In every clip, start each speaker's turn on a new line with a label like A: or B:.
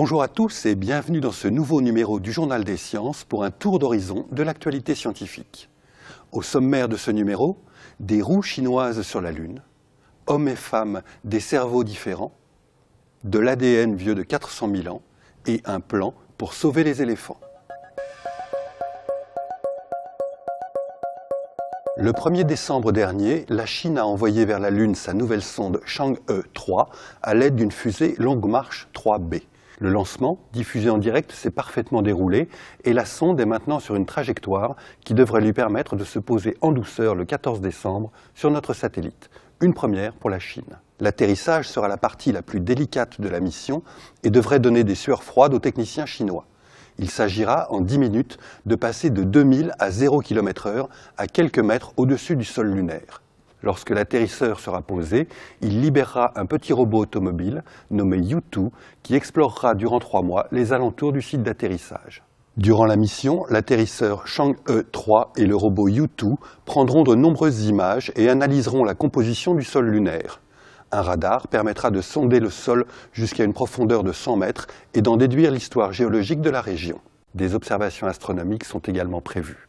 A: Bonjour à tous et bienvenue dans ce nouveau numéro du Journal des Sciences pour un tour d'horizon de l'actualité scientifique. Au sommaire de ce numéro, des roues chinoises sur la Lune, hommes et femmes des cerveaux différents, de l'ADN vieux de 400 000 ans et un plan pour sauver les éléphants. Le 1er décembre dernier, la Chine a envoyé vers la Lune sa nouvelle sonde Chang'e 3 à l'aide d'une fusée Longue Marche 3B. Le lancement, diffusé en direct, s'est parfaitement déroulé et la sonde est maintenant sur une trajectoire qui devrait lui permettre de se poser en douceur le 14 décembre sur notre satellite. Une première pour la Chine. L'atterrissage sera la partie la plus délicate de la mission et devrait donner des sueurs froides aux techniciens chinois. Il s'agira en 10 minutes de passer de 2000 à 0 km/h à quelques mètres au-dessus du sol lunaire. Lorsque l'atterrisseur sera posé, il libérera un petit robot automobile nommé U2 qui explorera durant 3 mois les alentours du site d'atterrissage. Durant la mission, l'atterrisseur Chang'e 3 et le robot U2 prendront de nombreuses images et analyseront la composition du sol lunaire. Un radar permettra de sonder le sol jusqu'à une profondeur de 100 mètres et d'en déduire l'histoire géologique de la région. Des observations astronomiques sont également prévues.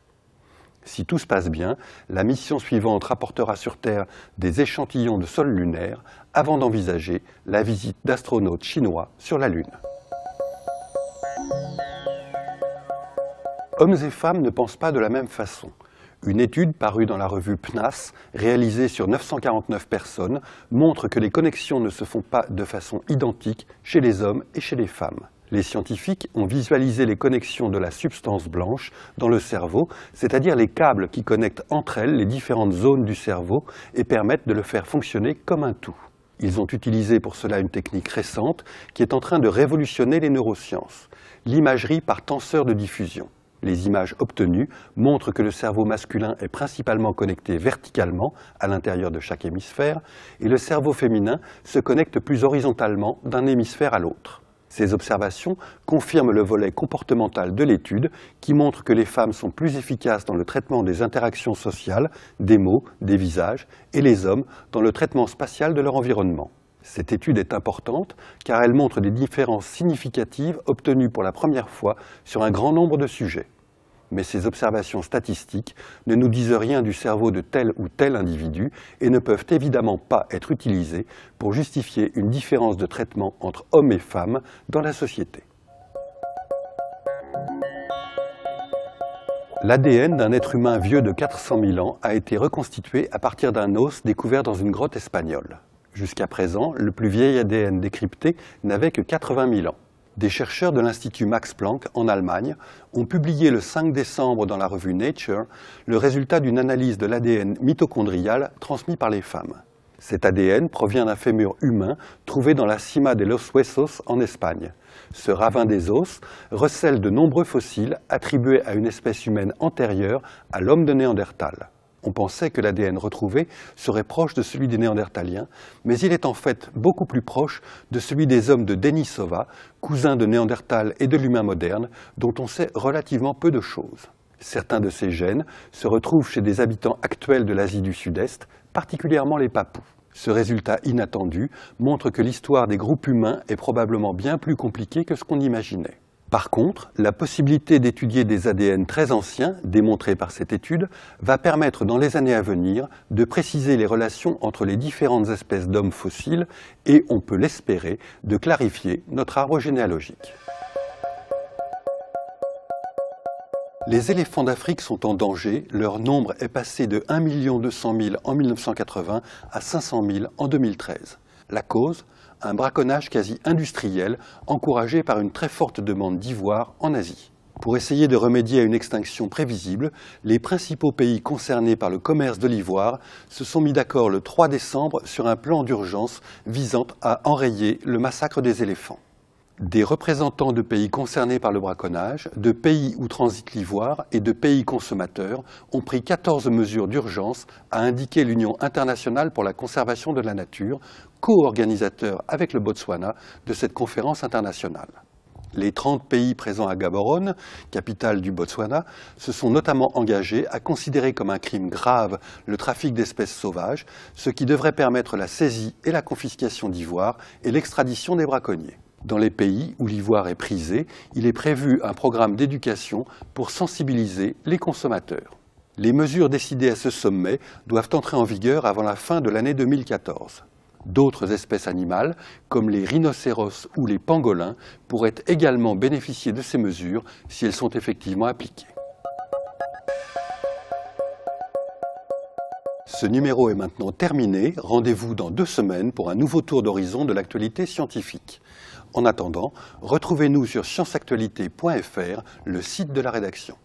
A: Si tout se passe bien, la mission suivante rapportera sur Terre des échantillons de sol lunaire avant d'envisager la visite d'astronautes chinois sur la Lune. Hommes et femmes ne pensent pas de la même façon. Une étude parue dans la revue PNAS, réalisée sur 949 personnes, montre que les connexions ne se font pas de façon identique chez les hommes et chez les femmes. Les scientifiques ont visualisé les connexions de la substance blanche dans le cerveau, c'est-à-dire les câbles qui connectent entre elles les différentes zones du cerveau et permettent de le faire fonctionner comme un tout. Ils ont utilisé pour cela une technique récente qui est en train de révolutionner les neurosciences, l'imagerie par tenseur de diffusion. Les images obtenues montrent que le cerveau masculin est principalement connecté verticalement à l'intérieur de chaque hémisphère et le cerveau féminin se connecte plus horizontalement d'un hémisphère à l'autre. Ces observations confirment le volet comportemental de l'étude qui montre que les femmes sont plus efficaces dans le traitement des interactions sociales, des mots, des visages, et les hommes dans le traitement spatial de leur environnement. Cette étude est importante car elle montre des différences significatives obtenues pour la première fois sur un grand nombre de sujets. Mais ces observations statistiques ne nous disent rien du cerveau de tel ou tel individu et ne peuvent évidemment pas être utilisées pour justifier une différence de traitement entre hommes et femmes dans la société. L'ADN d'un être humain vieux de 400 000 ans a été reconstitué à partir d'un os découvert dans une grotte espagnole. Jusqu'à présent, le plus vieil ADN décrypté n'avait que 80 000 ans. Des chercheurs de l'Institut Max Planck en Allemagne ont publié le 5 décembre dans la revue Nature le résultat d'une analyse de l'ADN mitochondrial transmis par les femmes. Cet ADN provient d'un fémur humain trouvé dans la Cima de los Huesos en Espagne. Ce ravin des os recèle de nombreux fossiles attribués à une espèce humaine antérieure à l'homme de Néandertal. On pensait que l'ADN retrouvé serait proche de celui des Néandertaliens, mais il est en fait beaucoup plus proche de celui des hommes de Denisova, cousins de Néandertal et de l'humain moderne, dont on sait relativement peu de choses. Certains de ces gènes se retrouvent chez des habitants actuels de l'Asie du Sud-Est, particulièrement les Papous. Ce résultat inattendu montre que l'histoire des groupes humains est probablement bien plus compliquée que ce qu'on imaginait. Par contre, la possibilité d'étudier des ADN très anciens, démontrés par cette étude, va permettre dans les années à venir de préciser les relations entre les différentes espèces d'hommes fossiles et, on peut l'espérer, de clarifier notre arbre généalogique. Les éléphants d'Afrique sont en danger, leur nombre est passé de 1 200 000 en 1980 à 500 000 en 2013. La cause ? Un braconnage quasi industriel encouragé par une très forte demande d'ivoire en Asie. Pour essayer de remédier à une extinction prévisible, les principaux pays concernés par le commerce de l'ivoire se sont mis d'accord le 3 décembre sur un plan d'urgence visant à enrayer le massacre des éléphants. Des représentants de pays concernés par le braconnage, de pays où transite l'ivoire et de pays consommateurs ont pris 14 mesures d'urgence, a indiqué l'Union internationale pour la conservation de la nature, co-organisateur avec le Botswana de cette conférence internationale. Les 30 pays présents à Gaborone, capitale du Botswana, se sont notamment engagés à considérer comme un crime grave le trafic d'espèces sauvages, ce qui devrait permettre la saisie et la confiscation d'ivoire et l'extradition des braconniers. Dans les pays où l'ivoire est prisé, il est prévu un programme d'éducation pour sensibiliser les consommateurs. Les mesures décidées à ce sommet doivent entrer en vigueur avant la fin de l'année 2014. D'autres espèces animales, comme les rhinocéros ou les pangolins, pourraient également bénéficier de ces mesures si elles sont effectivement appliquées. Ce numéro est maintenant terminé. Rendez-vous dans 2 semaines pour un nouveau tour d'horizon de l'actualité scientifique. En attendant, retrouvez-nous sur scienceactualité.fr, le site de la rédaction.